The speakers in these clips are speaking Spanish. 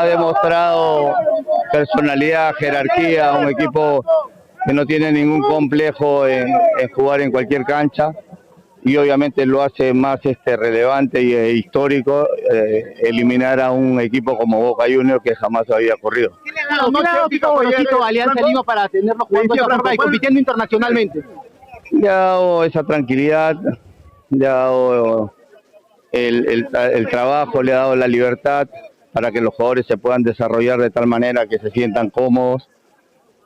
ha demostrado personalidad, jerarquía, un equipo que no tiene ningún complejo en jugar en cualquier cancha y obviamente lo hace más relevante y histórico eliminar a un equipo como Boca Juniors que jamás había ocurrido. ¿Qué le ha dado Tito Gorosito a Alianza Lima para tenerlo jugando de esta forma y compitiendo internacionalmente? Le ha dado esa tranquilidad, le ha dado el trabajo, le ha dado la libertad para que los jugadores se puedan desarrollar de tal manera que se sientan cómodos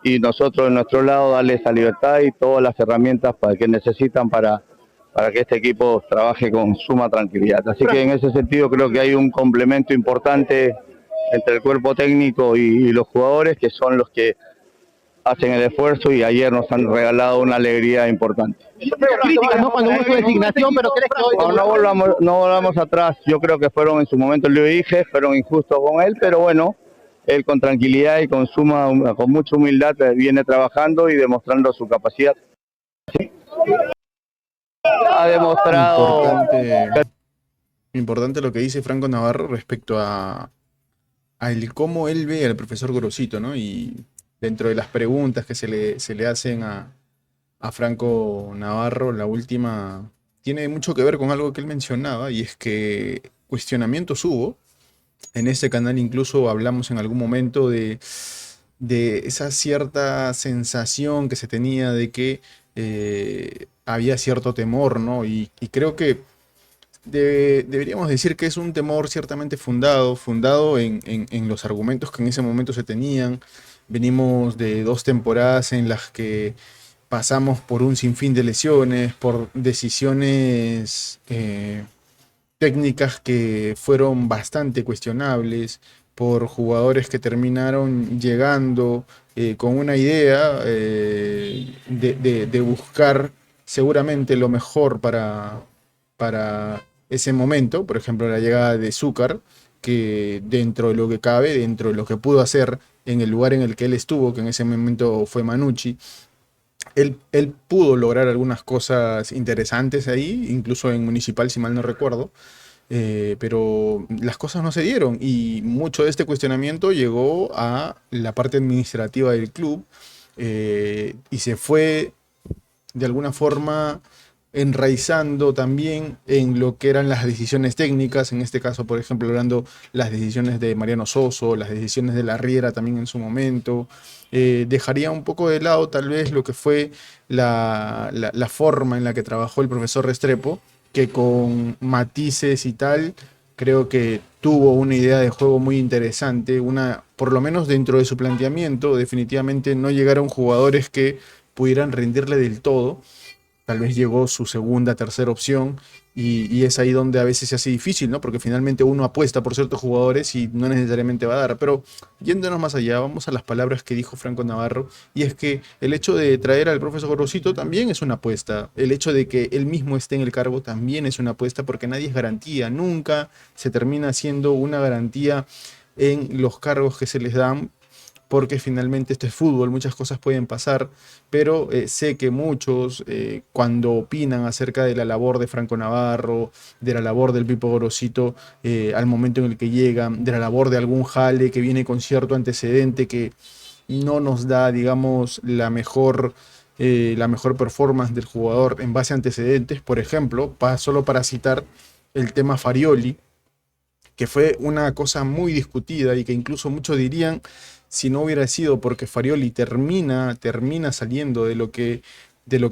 y nosotros de nuestro lado darle esa libertad y todas las herramientas que necesitan para que este equipo trabaje con suma tranquilidad. Así que en ese sentido creo que hay un complemento importante entre el cuerpo técnico y los jugadores, que son los que hacen el esfuerzo y ayer nos han regalado una alegría importante. Críticas, ¿no? Cuando hubo su designación, pero ¿crees que hoy no volvamos atrás? Yo creo que fueron en su momento, lo dije, fueron injustos con él, pero bueno, él con tranquilidad y con mucha humildad viene trabajando y demostrando su capacidad. ¿Sí? Ha demostrado... Importante lo que dice Franco Navarro respecto a cómo él ve al profesor Gorosito, ¿no? Y dentro de las preguntas que se le hacen a Franco Navarro, la última tiene mucho que ver con algo que él mencionaba, y es que cuestionamientos hubo. En este canal incluso hablamos en algún momento de esa cierta sensación que se tenía de que había cierto temor, ¿no? Y creo que deberíamos decir que es un temor ciertamente fundado en los argumentos que en ese momento se tenían. Venimos de 2 temporadas en las que pasamos por un sinfín de lesiones, por decisiones técnicas que fueron bastante cuestionables, por jugadores que terminaron llegando con una idea de buscar seguramente lo mejor para ese momento. Por ejemplo, la llegada de Zúcar, que dentro de lo que cabe, dentro de lo que pudo hacer en el lugar en el que él estuvo, que en ese momento fue Manucci, él pudo lograr algunas cosas interesantes ahí, incluso en Municipal, si mal no recuerdo, pero las cosas no se dieron y mucho de este cuestionamiento llegó a la parte administrativa del club, y se fue de alguna forma enraizando también en lo que eran las decisiones técnicas, en este caso, por ejemplo, hablando las decisiones de Mariano Soso, las decisiones de la Riera también en su momento. Dejaría un poco de lado tal vez lo que fue la forma en la que trabajó el profesor Restrepo, que con matices y tal, creo que tuvo una idea de juego muy interesante, por lo menos dentro de su planteamiento, definitivamente no llegaron jugadores que pudieran rendirle del todo. Tal vez llegó su segunda, tercera opción y es ahí donde a veces se hace difícil, ¿no? Porque finalmente uno apuesta por ciertos jugadores y no necesariamente va a dar. Pero yéndonos más allá, vamos a las palabras que dijo Franco Navarro, y es que el hecho de traer al profesor Gorosito también es una apuesta. El hecho de que él mismo esté en el cargo también es una apuesta, porque nadie es garantía. Nunca se termina siendo una garantía en los cargos que se les dan, porque finalmente esto es fútbol, muchas cosas pueden pasar, pero sé que muchos cuando opinan acerca de la labor de Franco Navarro, de la labor del Pipo Gorosito al momento en el que llegan, de la labor de algún jale que viene con cierto antecedente que no nos da, digamos, la mejor performance del jugador en base a antecedentes. Por ejemplo, solo para citar el tema Farioli, que fue una cosa muy discutida y que incluso muchos dirían, si no hubiera sido porque Farioli termina saliendo de lo que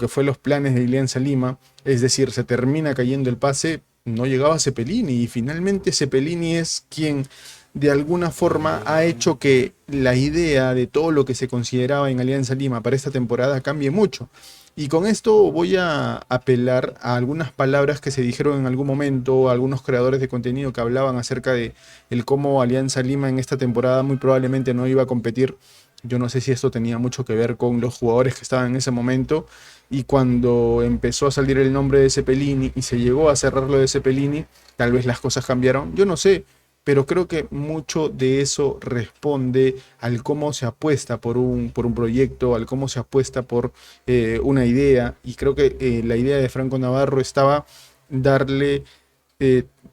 fue los planes de Alianza Lima, es decir, se termina cayendo el pase, no llegaba Cepelini, y finalmente Cepelini es quien de alguna forma ha hecho que la idea de todo lo que se consideraba en Alianza Lima para esta temporada cambie mucho. Y con esto voy a apelar a algunas palabras que se dijeron en algún momento, algunos creadores de contenido que hablaban acerca de el cómo Alianza Lima en esta temporada muy probablemente no iba a competir. Yo no sé si esto tenía mucho que ver con los jugadores que estaban en ese momento, y cuando empezó a salir el nombre de Cepelini y se llegó a cerrar lo de Cepelini, tal vez las cosas cambiaron, yo no sé. Pero creo que mucho de eso responde al cómo se apuesta por un proyecto, al cómo se apuesta por una idea. Y creo que la idea de Franco Navarro estaba darle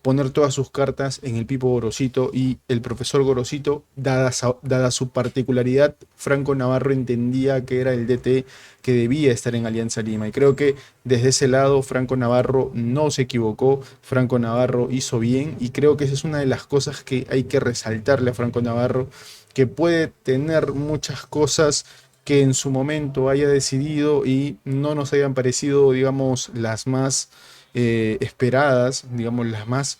poner todas sus cartas en el Pipo Gorosito y el profesor Gorosito, dada su particularidad, Franco Navarro entendía que era el DT que debía estar en Alianza Lima. Y creo que desde ese lado Franco Navarro no se equivocó, Franco Navarro hizo bien y creo que esa es una de las cosas que hay que resaltarle a Franco Navarro, que puede tener muchas cosas que en su momento haya decidido y no nos hayan parecido, digamos, las más esperadas, digamos, las más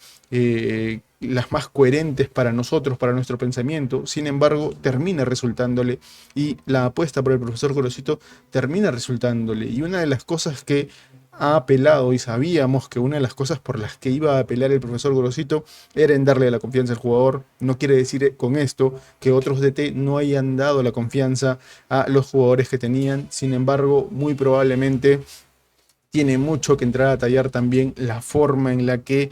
coherentes para nosotros, para nuestro pensamiento. Sin embargo, termina resultándole y la apuesta por el profesor Gorosito termina resultándole. Y una de las cosas que ha apelado, y sabíamos que una de las cosas por las que iba a apelar el profesor Gorosito era en darle la confianza al jugador. No quiere decir con esto que otros DT no hayan dado la confianza a los jugadores que tenían. Sin embargo, muy probablemente tiene mucho que entrar a tallar también la forma en la que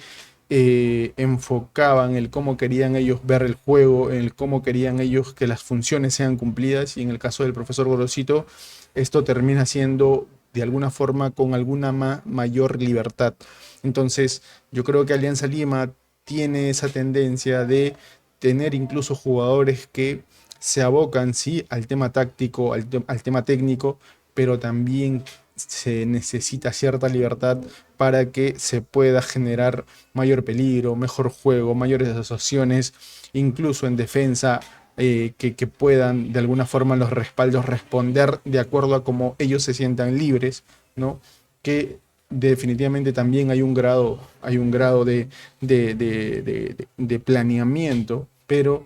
enfocaban, el cómo querían ellos ver el juego, el cómo querían ellos que las funciones sean cumplidas. Y en el caso del profesor Gorosito, esto termina siendo de alguna forma con alguna mayor libertad. Entonces, yo creo que Alianza Lima tiene esa tendencia de tener incluso jugadores que se abocan, sí, al tema táctico, al tema técnico, pero también se necesita cierta libertad para que se pueda generar mayor peligro, mejor juego, mayores asociaciones, incluso en defensa, que puedan de alguna forma los respaldos responder de acuerdo a cómo ellos se sientan libres, ¿no? Que definitivamente también hay un grado de planeamiento, pero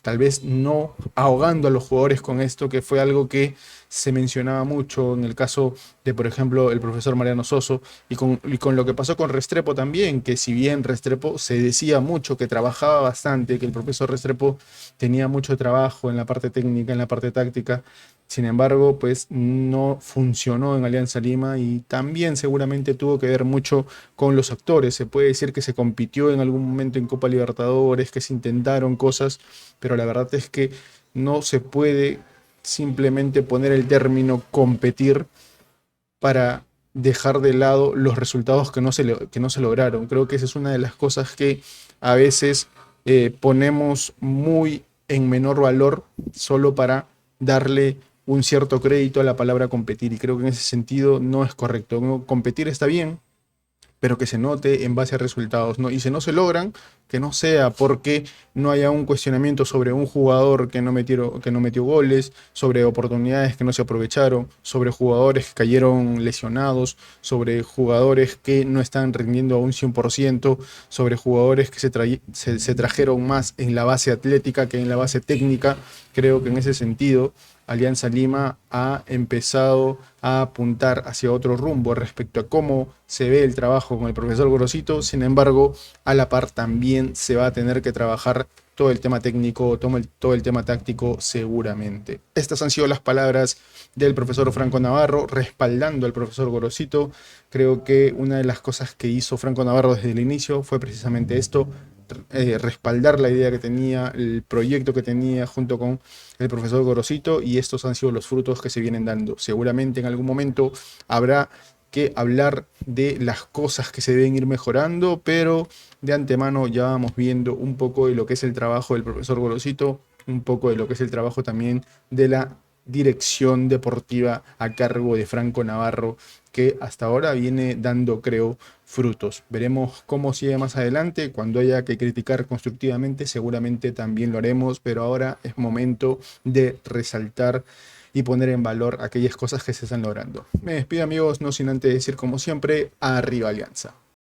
tal vez no ahogando a los jugadores con esto, que fue algo que se mencionaba mucho en el caso de, por ejemplo, el profesor Mariano Soso, y con lo que pasó con Restrepo también, que si bien Restrepo se decía mucho que trabajaba bastante, que el profesor Restrepo tenía mucho trabajo en la parte técnica, en la parte táctica, sin embargo, pues no funcionó en Alianza Lima y también seguramente tuvo que ver mucho con los actores. Se puede decir que se compitió en algún momento en Copa Libertadores, que se intentaron cosas, pero la verdad es que no se puede simplemente poner el término competir para dejar de lado los resultados que no se lograron. Creo que esa es una de las cosas que a veces ponemos muy en menor valor solo para darle un cierto crédito a la palabra competir, y creo que en ese sentido no es correcto. ¿No? Competir está bien, pero que se note en base a resultados, ¿no? Y si no se logran, que no sea porque no haya un cuestionamiento sobre un jugador que no metió goles, sobre oportunidades que no se aprovecharon, sobre jugadores que cayeron lesionados, sobre jugadores que no están rindiendo a un 100%, sobre jugadores que se trajeron más en la base atlética que en la base técnica. Creo que en ese sentido Alianza Lima ha empezado a apuntar hacia otro rumbo respecto a cómo se ve el trabajo con el profesor Gorosito. Sin embargo, a la par también se va a tener que trabajar todo el tema técnico, todo el tema táctico seguramente. Estas han sido las palabras del profesor Franco Navarro respaldando al profesor Gorosito. Creo que una de las cosas que hizo Franco Navarro desde el inicio fue precisamente esto, respaldar la idea que tenía, el proyecto que tenía junto con el profesor Gorosito, y estos han sido los frutos que se vienen dando. Seguramente en algún momento habrá que hablar de las cosas que se deben ir mejorando, pero de antemano ya vamos viendo un poco de lo que es el trabajo del profesor Gorosito, un poco de lo que es el trabajo también de la dirección deportiva a cargo de Franco Navarro, que hasta ahora viene dando, creo, frutos. Veremos cómo sigue más adelante. Cuando haya que criticar constructivamente, seguramente también lo haremos, pero ahora es momento de resaltar y poner en valor aquellas cosas que se están logrando. Me despido, amigos, no sin antes decir, como siempre, arriba Alianza.